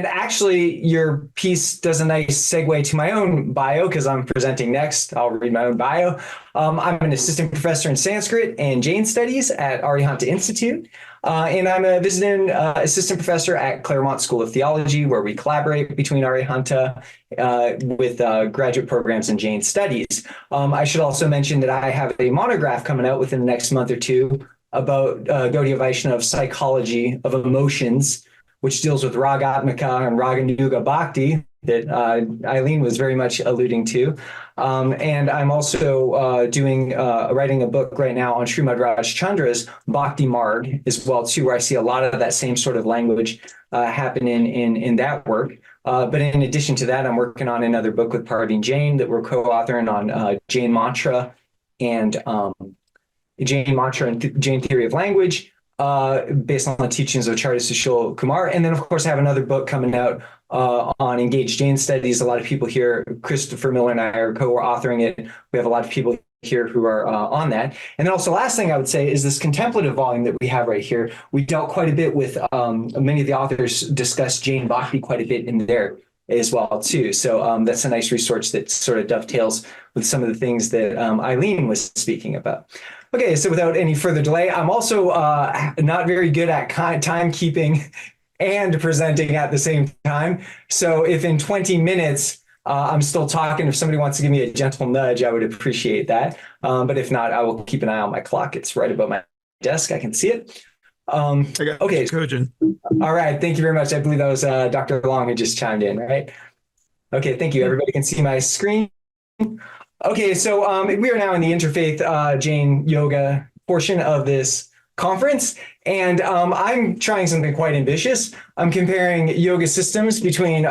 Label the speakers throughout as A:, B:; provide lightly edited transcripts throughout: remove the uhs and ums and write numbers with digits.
A: And actually, your piece does a nice segue to my own bio because I'm presenting next. I'll read my own bio. I'm an assistant professor in Sanskrit and Jain Studies at Arihanta Institute. And I'm a visiting assistant professor at Claremont School of Theology, where we collaborate between Arihanta with graduate programs in Jain Studies. I should also mention that I have a monograph coming out within the next month or two about Gaudiya Vaishnava psychology of emotions, which deals with Ragatmika and Raganuga Bhakti that Eileen was very much alluding to. And I'm also writing a book right now on Srimad Rajchandra's Bhakti Marg as well, too, where I see a lot of that same sort of language happen in that work. But in addition to that, I'm working on another book with Parveen Jain that we're co-authoring on Jain mantra and Jain theory of language, based on the teachings of Acharya Sushil Kumar. And then, of course, I have another book coming out on engaged Jain studies. A lot of people here, Christopher Miller and I are co-authoring it. We have a lot of people here who are on that. And then also, last thing I would say is this contemplative volume that we have right here. We dealt quite a bit with, many of the authors discussed Jain Bhakti quite a bit in there as well, too. So that's a nice resource that sort of dovetails with some of the things that Eileen was speaking about. Okay, so without any further delay, I'm also not very good at timekeeping and presenting at the same time. So if in 20 minutes I'm still talking, if somebody wants to give me a gentle nudge, I would appreciate that. But if not, I will keep an eye on my clock. It's right above my desk. I can see it. Okay. All right. Thank you very much. I believe that was Dr. Long who just chimed in, right? Okay, thank you. Everybody can see my screen. Okay, so we are now in the interfaith Jain yoga portion of this conference, and I'm trying something quite ambitious. I'm comparing yoga systems between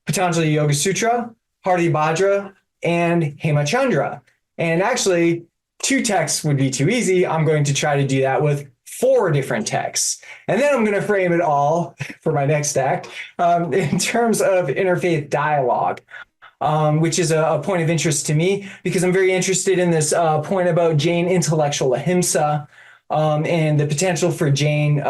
A: Patanjali Yoga Sutra, Haribhadra, and Hemacandra. And actually, 2 texts would be too easy. I'm going to try to do that with 4 different texts. And then I'm going to frame it all for my next act in terms of interfaith dialogue. Which is a point of interest to me because I'm very interested in this point about Jain intellectual ahimsa and the potential for Jain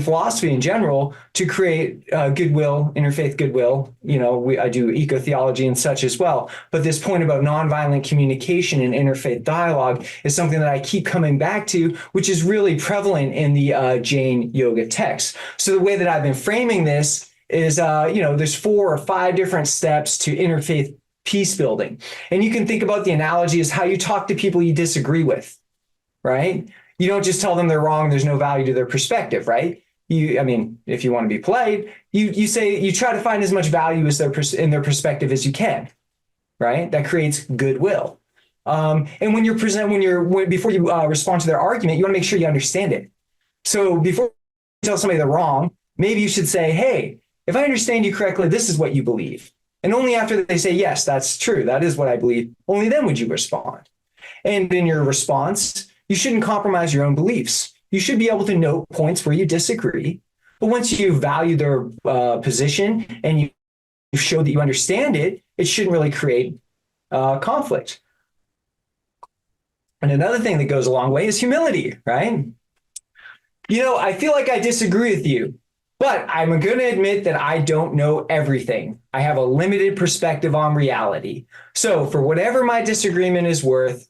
A: philosophy in general to create goodwill, interfaith goodwill. You know, I do eco-theology and such as well. But this point about nonviolent communication and interfaith dialogue is something that I keep coming back to, which is really prevalent in the Jain yoga texts. So the way that I've been framing this is, there's 4 or 5 different steps to interfaith peace building. And you can think about the analogy as how you talk to people you disagree with, right? You don't just tell them they're wrong, there's no value to their perspective, right? If you want to be polite, you try to find as much value as in their perspective as you can, right? That creates goodwill. And before you respond to their argument, you want to make sure you understand it. So before you tell somebody they're wrong, maybe you should say, hey, if I understand you correctly, this is what you believe. And only after they say, yes, that's true, that is what I believe, only then would you respond. And in your response, you shouldn't compromise your own beliefs. You should be able to note points where you disagree. But once you value their position and you show that you understand it, it shouldn't really create conflict. And another thing that goes a long way is humility, right? I feel like I disagree with you. But I'm going to admit that I don't know everything. I have a limited perspective on reality. So for whatever my disagreement is worth,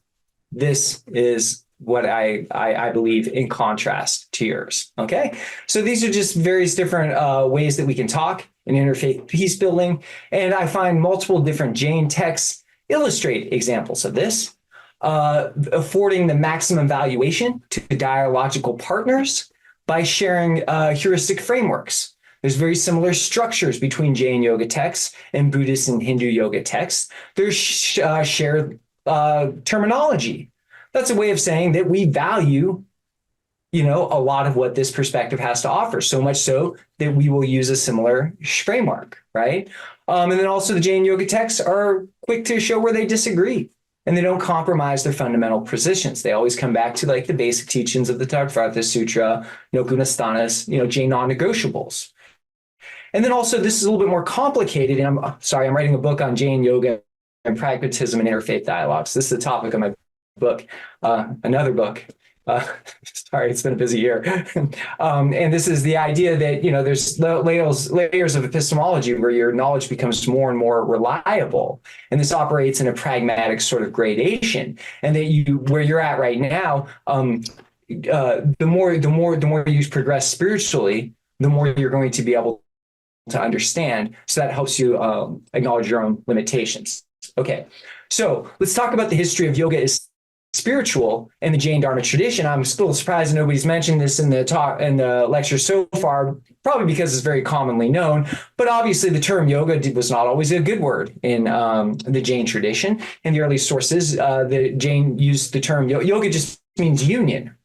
A: this is what I believe in contrast to yours. Okay. So these are just various different ways that we can talk in interfaith peace building. And I find multiple different Jain texts illustrate examples of this, affording the maximum valuation to dialogical partners by sharing heuristic frameworks. There's very similar structures between Jain yoga texts and Buddhist and Hindu yoga texts. There's shared terminology. That's a way of saying that we value, a lot of what this perspective has to offer, so much so that we will use a similar framework, right? And then also the Jain yoga texts are quick to show where they disagree. And they don't compromise their fundamental positions. They always come back to like the basic teachings of the Tattvartha Sutra, no gunastanas, Jain non-negotiables. And then also this is a little bit more complicated. And I'm writing a book on Jain yoga and pragmatism and interfaith dialogues. This is the topic of my book, another book Sorry, it's been a busy year. And this is the idea that, there's layers of epistemology where your knowledge becomes more and more reliable. And this operates in a pragmatic sort of gradation. And that where you're at right now, the more you progress spiritually, the more you're going to be able to understand. So that helps you acknowledge your own limitations. Okay, so let's talk about the history of yoga as spiritual in the Jain Dharma tradition. I'm still surprised nobody's mentioned this in the lecture so far, probably because it's very commonly known. But obviously, the term yoga was not always a good word in the Jain tradition. In the early sources, the Jain used the term yoga just means union.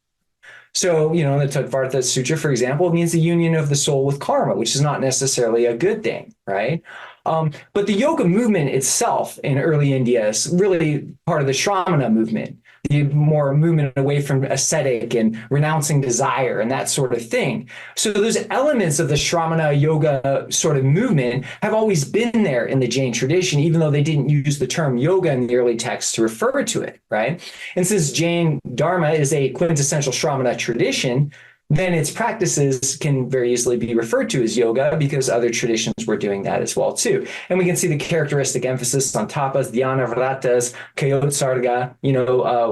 A: So, the Tattvartha Sutra, for example, it means the union of the soul with karma, which is not necessarily a good thing, right? But the yoga movement itself in early India is really part of the Shramana movement, the more movement away from ascetic and renouncing desire and that sort of thing. So those elements of the Shramana yoga sort of movement have always been there in the Jain tradition, even though they didn't use the term yoga in the early texts to refer to it, right? And since Jain Dharma is a quintessential Shramana tradition, then its practices can very easily be referred to as yoga because other traditions were doing that as well too. And we can see the characteristic emphasis on tapas, dhyana, vratas, kayotsarga.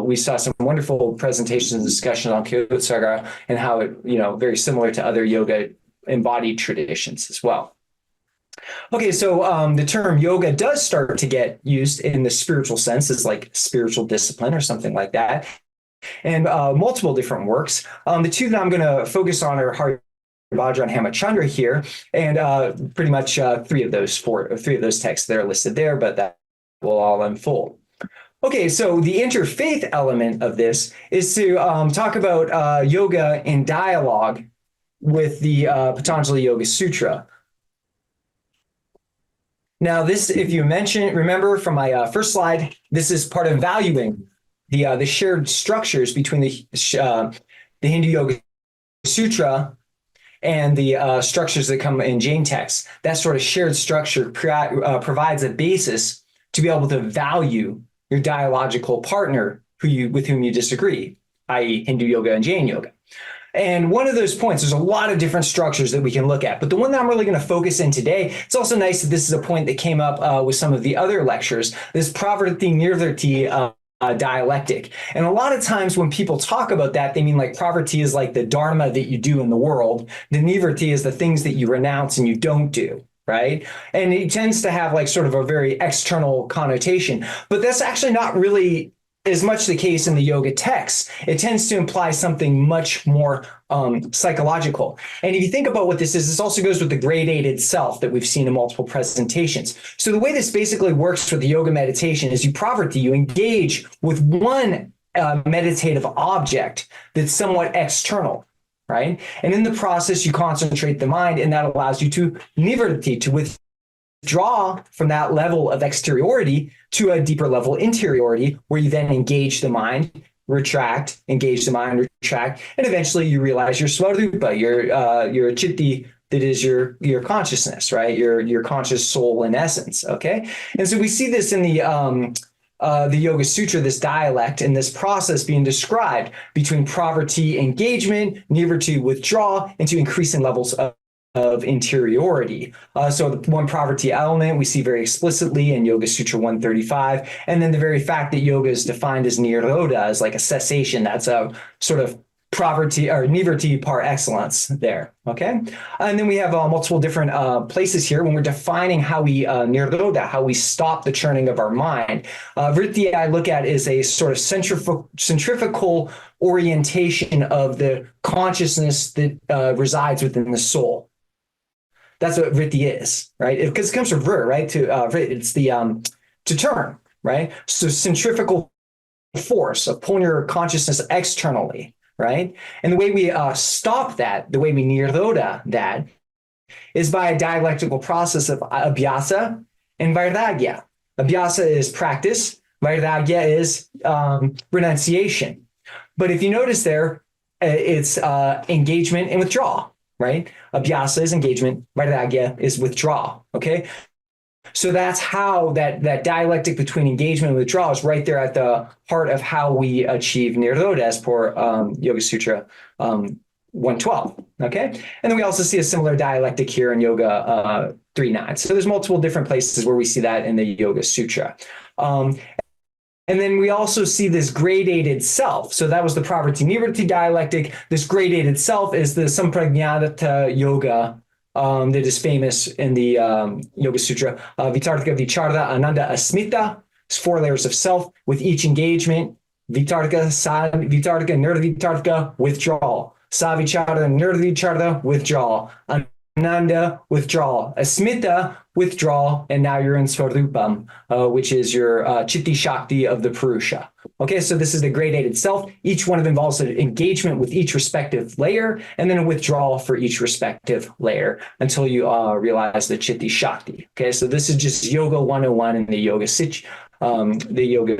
A: We saw some wonderful presentations and discussions on kayotsarga and how it, very similar to other yoga embodied traditions as well. Okay, so the term yoga does start to get used in the spiritual sense as like spiritual discipline or something like that. And multiple different works. The two that I'm going to focus on are Haribhadra and Hemacandra here, and pretty much three of those texts that are listed there, but that will all unfold. Okay, so the interfaith element of this is to talk about yoga in dialogue with the Patanjali Yoga Sutra. Now, this, if you remember from my first slide, this is part of valuing the shared structures between the Hindu Yoga Sutra and the structures that come in Jain texts. That sort of shared structure provides a basis to be able to value your dialogical partner with whom you disagree, i.e. Hindu yoga and Jain yoga. And one of those points, there's a lot of different structures that we can look at, but the one that I'm really going to focus in today, it's also nice that this is a point that came up with some of the other lectures, this pravrti nirvrti dialectic. And a lot of times when people talk about that, they mean like pravrti is like the dharma that you do in the world. The nivritti is the things that you renounce and you don't do, right? And it tends to have like sort of a very external connotation, but that's actually not really as much the case in the yoga texts. It tends to imply something much more psychological. And if you think about what this is, this also goes with the gradated self that we've seen in multiple presentations. So the way this basically works with the yoga meditation is you engage with one meditative object that's somewhat external, right? And in the process, you concentrate the mind, and that allows you to nivritti, to withdraw from that level of exteriority to a deeper level interiority, where you then engage the mind, retract, engage the mind, retract, and eventually you realize your swarupa, your chitti, that is your consciousness, right? Your conscious soul in essence. Okay, and so we see this in the Yoga Sutra, this dialect and this process being described between pravrti engagement, nivritti withdraw, into increasing levels of interiority. So the one pravrti element we see very explicitly in Yoga Sutra 135, and then the very fact that yoga is defined as nirodha, as like a cessation, that's a sort of pravrti or nivritti par excellence there, okay? And then we have multiple different places here when we're defining how we nirodha, how we stop the churning of our mind. Vritti I look at is a sort of centrifugal orientation of the consciousness that resides within the soul. That's what vritti is, right? Because it comes from vr, right? It's the to turn, right? So centrifugal force of pulling your consciousness externally, right? And the way we stop that, the way we nirodha that, is by a dialectical process of abhyasa and vairagya. Abhyasa is practice, vairagya is renunciation. But if you notice there, it's engagement and withdrawal, right? Abhyasa is engagement, vairagya is withdrawal, okay? So that's how that dialectic between engagement and withdrawal is right there at the heart of how we achieve nirodha as per Yoga Sutra 112. Okay, and then we also see a similar dialectic here in Yoga 3.9. So there's multiple different places where we see that in the Yoga Sutra. And then we also see this gradated self. So that was the pravrti-nivritti dialectic. This gradated self is the sampragnata yoga that is famous in the Yoga Sutra. Vitarka, vicharda, ananda, asmita. It's 4 layers of self with each engagement. Vitarka, vitarka, nirda vitarka, withdrawal. Savicharda, nirda vicharda, withdrawal. Ananda, withdrawal. Asmita, withdrawal. And now you're in Swarupam, which is your Chitti Shakti of the Purusha. Okay, so this is the gradated self. Each one of them involves an engagement with each respective layer and then a withdrawal for each respective layer until you realize the Chitti Shakti. Okay, so this is just Yoga 101 in the Yoga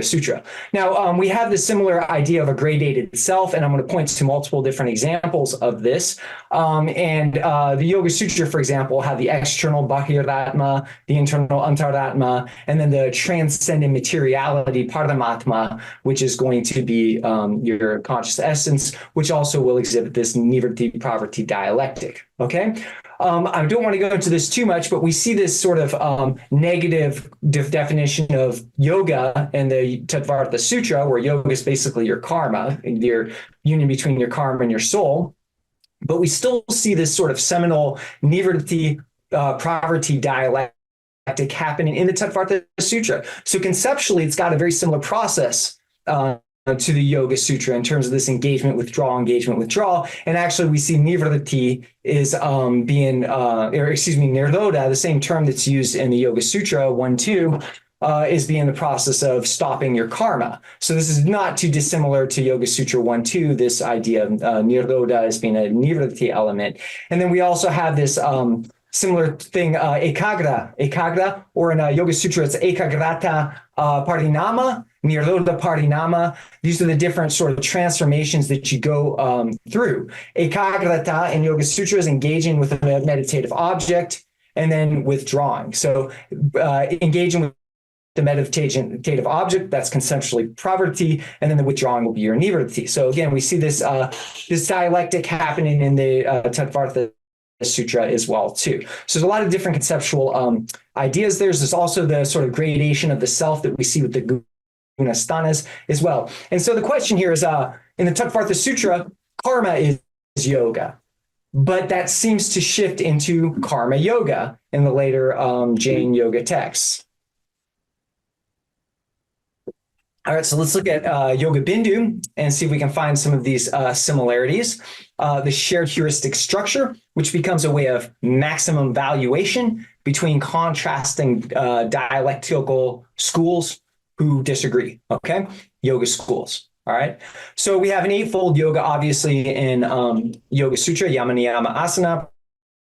A: Sutra. Now, we have this similar idea of a gradated self, and I'm going to point to multiple different examples of this. The Yoga Sutra, for example, have the external Bahiratma, the internal Antaratma, and then the transcendent materiality, Paramatma, which is going to be your conscious essence, which also will exhibit this nivritti pravrti dialectic. Okay. I don't want to go into this too much, but we see this sort of negative definition of yoga in the Tattvartha Sutra, where yoga is basically your karma, your union between your karma and your soul. But we still see this sort of seminal nivritti pravrti dialectic happening in the Tattvartha Sutra. So conceptually, it's got a very similar process to the Yoga Sutra in terms of this engagement, withdrawal, And actually we see nivritti is nirodha, the same term that's used in the Yoga Sutra 1.2, is being the process of stopping your karma. So this is not too dissimilar to Yoga Sutra 1.2, this idea of nirodha as being a nivritti element. And then we also have this similar thing, ekagra, or in Yoga Sutra, it's ekagrata parinama, nirodha parinama. These are the different sort of transformations that you go through. Ekagrata in Yoga Sutra is engaging with a meditative object and then withdrawing. So engaging with the meditative object, that's conceptually pravrti, and then the withdrawing will be your nivritti. So again, we see this this dialectic happening in the Tattvartha Sutra as well too. So there's a lot of different conceptual ideas. There's also the sort of gradation of the self that we see with the gunastanas as well. And so the question here is, in the Tattvartha Sutra, karma is yoga, but that seems to shift into karma yoga in the later Jain Yoga texts. All right, so let's look at Yoga-bindu and see if we can find some of these similarities. The shared heuristic structure, which becomes a way of maximum valuation between contrasting dialectical schools who disagree, okay? Yoga schools, all right? So we have an eightfold yoga, obviously, in Yoga Sutra, Yama Niyama Asana,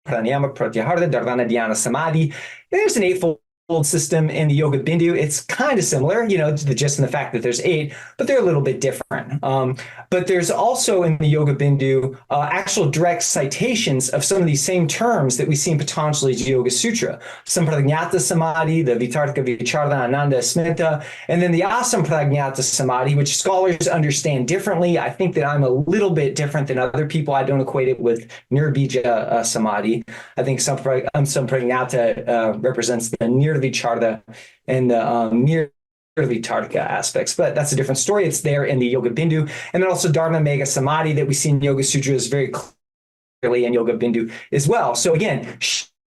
A: Pranayama Pratyahara, Dharana Dhyana Samadhi. There's an eightfold system in the Yoga-bindu. It's kind of similar, you know, just in the fact that there's 8, but they're a little bit different. But there's also in the Yoga-bindu actual direct citations of some of these same terms that we see in Patanjali's Yoga Sutra. Sampragnata Samadhi, the Vitarka Vicharda Ananda Smita, and then the Asampragnata Samadhi, which scholars understand differently. I think that I'm a little bit different than other people. I don't equate it with Nirbija Samadhi. I think Sampragnata represents the Nirvicharda and the Nirvitarka aspects, but that's a different story. It's there in the Yoga-bindu. And then also Dharma Mega Samadhi that we see in Yoga Sutra is very clearly in Yoga-bindu as well. So again,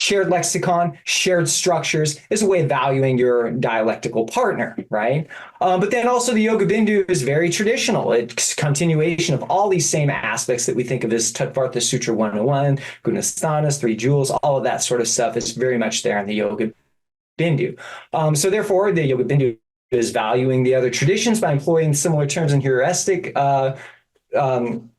A: shared lexicon, shared structures is a way of valuing your dialectical partner, right? But then also the Yoga-bindu is very traditional. It's continuation of all these same aspects that we think of as Tattvartha Sutra 101, Gunastanas, 3 jewels, all of that sort of stuff is very much there in the Yoga-bindu. So therefore, the Yoga-bindu is valuing the other traditions by employing similar terms and heuristic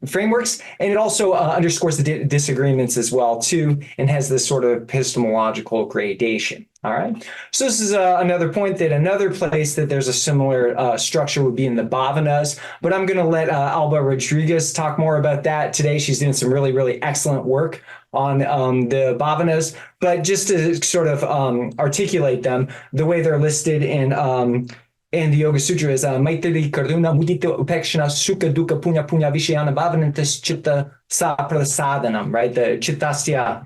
A: frameworks, and it also underscores the disagreements as well too, and has this sort of epistemological gradation. All right, so this is another point that another place that there's a similar structure would be in the Bhavanas, but I'm going to let Alba Rodriguez talk more about that today. She's doing some really, really excellent work on the bhavanas, but just to sort of articulate them, the way they're listed in the Yoga Sutra is Maitri, Karuna, Mudita, Upekshana, Sukha, Dukkha, Punya, Punya, Vishayana, Bhavanantas, Chitta, Saprasadanam, right? The Chittasya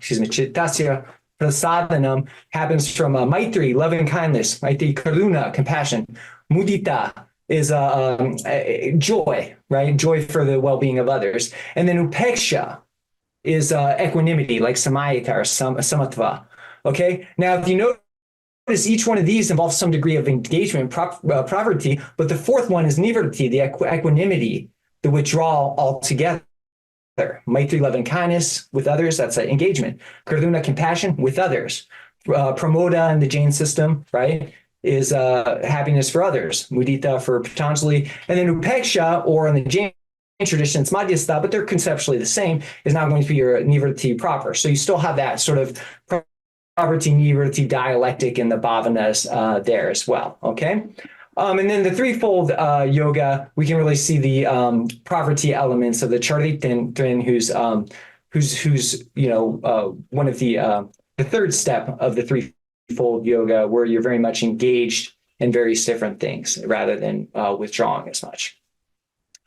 A: Prasadanam happens from Maitri, loving kindness, Maitri, Karuna, compassion, Mudita is joy, right? Joy for the well-being of others. And then Upeksha is equanimity, like Samayita or Samatva. Okay, now if you notice, each one of these involves some degree of engagement, pravritti, but the fourth one is nivritti, the equanimity, the withdrawal altogether. Maitri, love and kindness with others, that's engagement. Karuna, compassion with others. Pramoda in the Jain system, right, is happiness for others. Mudita for Patanjali. And then Upeksha, or in the Jain tradition, it's Madhyastha, but they're conceptually the same, is now going to be your nivritti proper. So you still have that sort of pravritti nivritti dialectic in the bhavanas there as well. Okay. And then the threefold yoga, we can really see the pravritti elements of the charitrin, who's one of the third step of the threefold yoga, where you're very much engaged in various different things rather than withdrawing as much.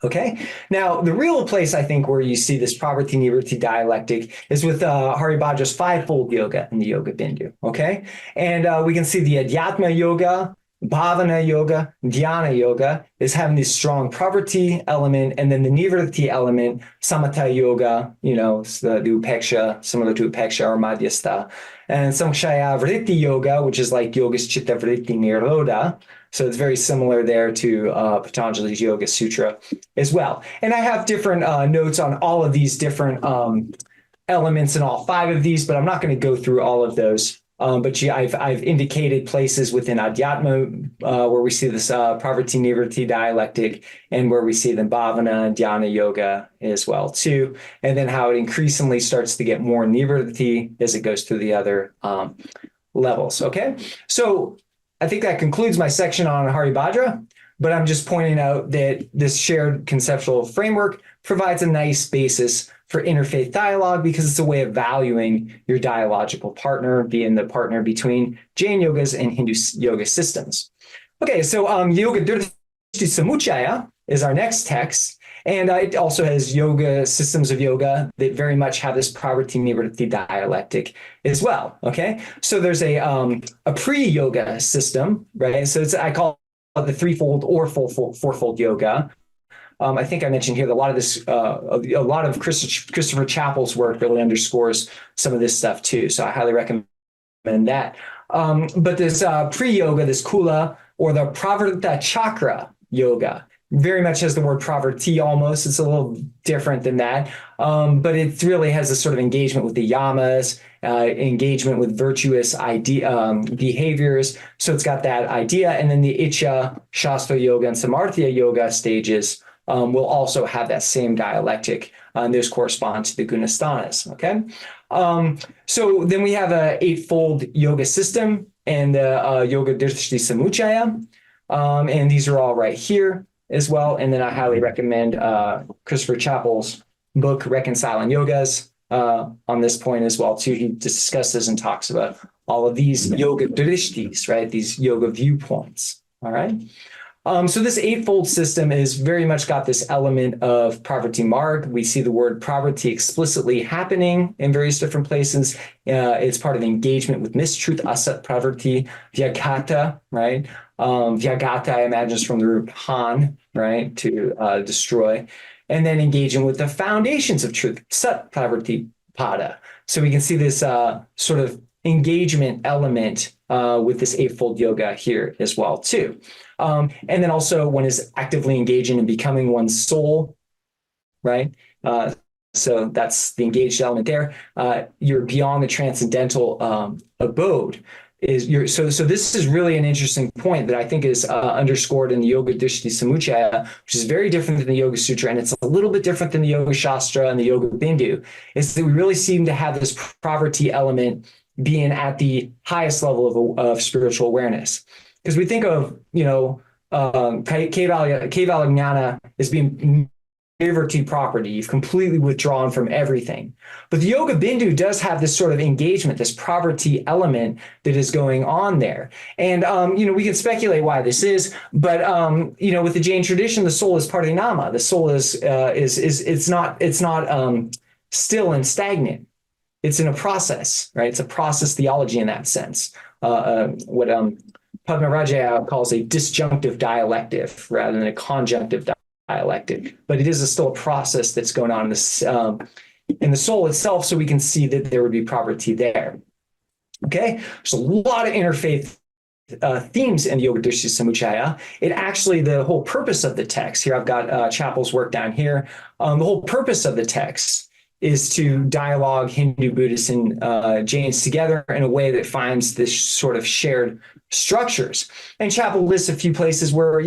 A: Okay, now the real place I think where you see this pravritti nivritti dialectic is with Haribhadra's fivefold yoga in the Yoga-bindu. Okay, and we can see the Adhyatma yoga, Bhavana yoga, Dhyana yoga is having this strong pravritti element, and then the nivritti element, Samatha yoga, the upeksha, similar to upeksha or madhyastha, and samkhya vritti yoga, which is like yoga-śāstra vritti nirodha. So it's very similar there to Patanjali's Yoga Sutra as well. And I have different notes on all of these different elements in all five of these, but I'm not going to go through all of those. But I've indicated places within Adhyatma where we see this pravritti nivritti dialectic, and where we see the bhavana and dhyana yoga as well too, and then how it increasingly starts to get more nivritti as it goes through the other levels. Okay, so I think that concludes my section on Haribhadra, but I'm just pointing out that this shared conceptual framework provides a nice basis for interfaith dialogue, because it's a way of valuing your dialogical partner, being the partner between Jain yogas and Hindu yoga systems. Okay, so Yoga-dṛṣṭi-samuccaya is our next text, and it also has yoga systems of yoga that very much have this pravritti nivritti dialectic as well. Okay, so there's a pre-yoga system, right? So I call it the threefold or fourfold yoga. I think I mentioned here that a lot of this, a lot of Christopher Chappell's work really underscores some of this stuff too. So I highly recommend that. But this pre-yoga, this kula, or the pravrta chakra yoga, very much has the word pravritti almost. It's a little different than that. But it really has a sort of engagement with the yamas, engagement with virtuous behaviors. So it's got that idea. And then the Icha, Shastra yoga, and Samarthya yoga stages will also have that same dialectic, and those correspond to the gunastanas. Okay, so then we have an eightfold yoga system and the Yoga-dṛṣṭi-samuccaya, and these are all right here as well. And then I highly recommend Christopher Chappell's book Reconciling Yogas on this point as well too. He discusses and talks about all of these yoga drishtis, right? These yoga viewpoints. All right. So this eightfold system is very much got this element of pravritti marg. We see the word pravritti explicitly happening in various different places. It's part of engagement with mistruth, asat pravritti, vyagata, right? Vyagata, I imagine, is from the root han, right, to destroy. And then engaging with the foundations of truth, sat pravritti pada. So we can see this sort of engagement element with this eightfold yoga here as well too. And then also one is actively engaging and becoming one's soul, right? So that's the engaged element there. You're beyond the transcendental abode. So this is really an interesting point that I think is underscored in the Yoga-dṛṣṭi-samuccaya, which is very different than the Yoga Sutra, and it's a little bit different than the Yoga-śāstra and the Yoga-bindu, is that we really seem to have this pravritti element being at the highest level of spiritual awareness. Because we think of, Kaivalya Jnana as being liberty property. You've completely withdrawn from everything. But the Yoga-bindu does have this sort of engagement, this property element that is going on there. And, we can speculate why this is, but, with the Jain tradition, the soul is parinama. The soul is it's not still and stagnant. It's in a process, right? It's a process theology in that sense. What Padmarajaya calls a disjunctive dialective rather than a conjunctive dialectic, but it is still a process that's going on in the soul itself, so we can see that there would be property there. Okay, there's a lot of interfaith themes in the Yoga-dṛṣṭi-samuccaya. It actually, the whole purpose of the text, here I've got Chappell's work down here, the whole purpose of the text is to dialogue Hindu, Buddhists, and Jains together in a way that finds this sort of shared structures. And Chappell lists a few places where,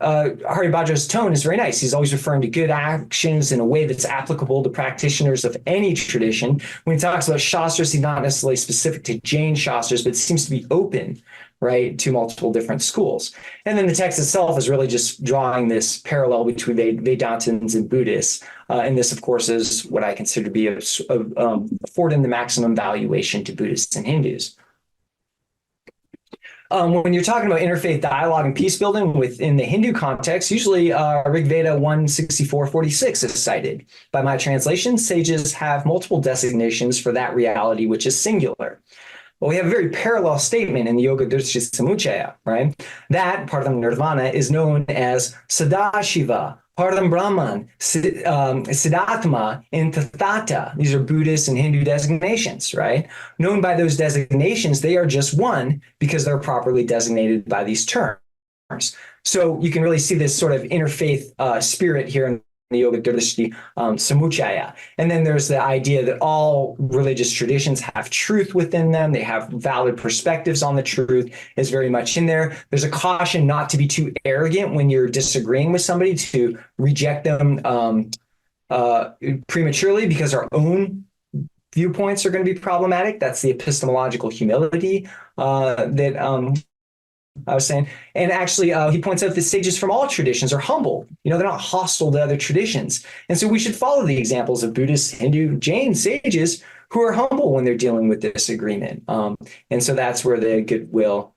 A: Haribhadra's tone is very nice. He's always referring to good actions in a way that's applicable to practitioners of any tradition. When he talks about shastras, he's not necessarily specific to Jain shastras, but it seems to be open, right, to multiple different schools. And then the text itself is really just drawing this parallel between Vedantins and Buddhists. And this, of course, is what I consider to be affording the maximum valuation to Buddhists and Hindus. When you're talking about interfaith dialogue and peace building within the Hindu context, usually Rig Veda 164:46 is cited. By my translation, sages have multiple designations for that reality, which is singular. Well, we have a very parallel statement in the Yoga-dṛṣṭi-samuccaya, right? That part of nirvana is known as Sadashiva, Param Brahman, Siddhatma, and Tathata. These are Buddhist and Hindu designations, right? Known by those designations, they are just one because they're properly designated by these terms. So you can really see this sort of interfaith spirit here in the Yoga-dṛṣṭi-samuccaya. And then there's the idea that all religious traditions have truth within them. They have valid perspectives on the truth is very much in there. There's a caution not to be too arrogant when you're disagreeing with somebody, to reject them prematurely because our own viewpoints are going to be problematic. That's the epistemological humility that I was saying. And actually, he points out that sages from all traditions are humble. They're not hostile to other traditions. And so we should follow the examples of Buddhist, Hindu, Jain sages who are humble when they're dealing with disagreement. And so that's where the goodwill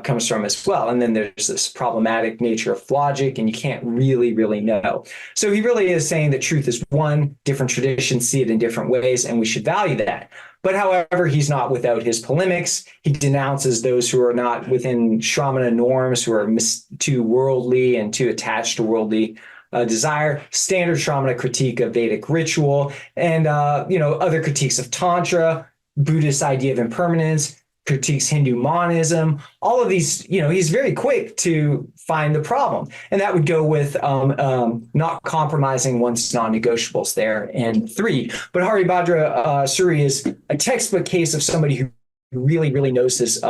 A: comes from as well. And then there's this problematic nature of logic, and you can't really know. So he really is saying that truth is one, different traditions see it in different ways, and we should value that. But however, he's not without his polemics. He denounces those who are not within Shramana norms, who are too worldly and too attached to worldly desire. Standard Shramana critique of Vedic ritual, and other critiques of Tantra, Buddhist idea of impermanence, critiques Hindu monism. All of these, he's very quick to find the problem. And that would go with not compromising one's non-negotiables there. And 3, but Haribhadra Suri is a textbook case of somebody who really knows his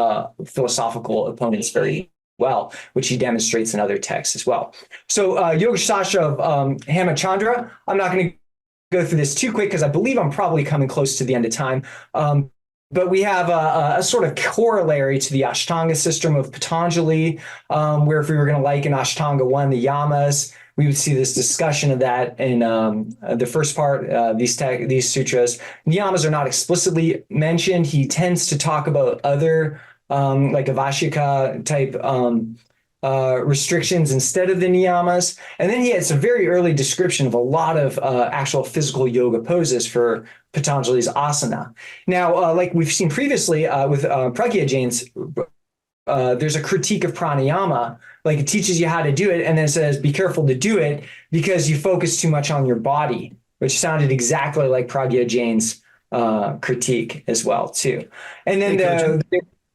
A: philosophical opponents very well, which he demonstrates in other texts as well. So Yoga-śāstra of Hemacandra, I'm not going to go through this too quick because I believe I'm probably coming close to the end of time. But we have a sort of corollary to the Ashtanga system of Patanjali, where if we were going to liken Ashtanga 1, the yamas, we would see this discussion of that in the first part, these sutras. Niyamas are not explicitly mentioned. He tends to talk about other, like avashika type restrictions instead of the niyamas. And then he had some very early description of a lot of actual physical yoga poses for Patanjali's asana. Now, like we've seen previously with Pragya Jains, there's a critique of pranayama. Like it teaches you how to do it, and then it says, be careful to do it because you focus too much on your body, which sounded exactly like Pragya Jain's critique as well, too. And then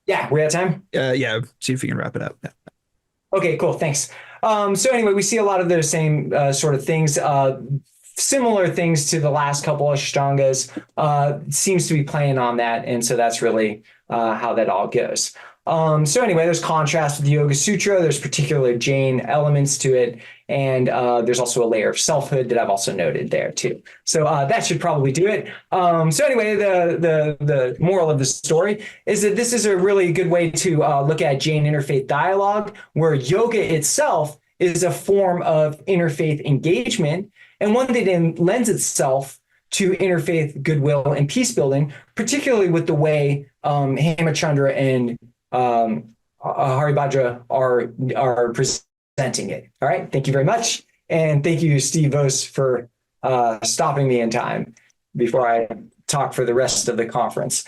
A: yeah, we're out of time?
B: Yeah, see if we can wrap it up. Yeah.
A: Okay, cool. Thanks. So anyway, we see a lot of those same sort of things, similar things to the last couple of Ashtangas, seems to be playing on that. And so that's really how that all goes. So anyway, there's contrast with the Yoga Sutra. There's particular Jain elements to it. And there's also a layer of selfhood that I've also noted there too. So that should probably do it. So anyway, the moral of the story is that this is a really good way to look at Jain interfaith dialogue, where yoga itself is a form of interfaith engagement, and one that then lends itself to interfaith goodwill and peace building, particularly with the way Hemacandra and Haribhadra are presenting it. All right, thank you very much. And thank you, Steve Vos, for stopping me in time before I talk for the rest of the conference.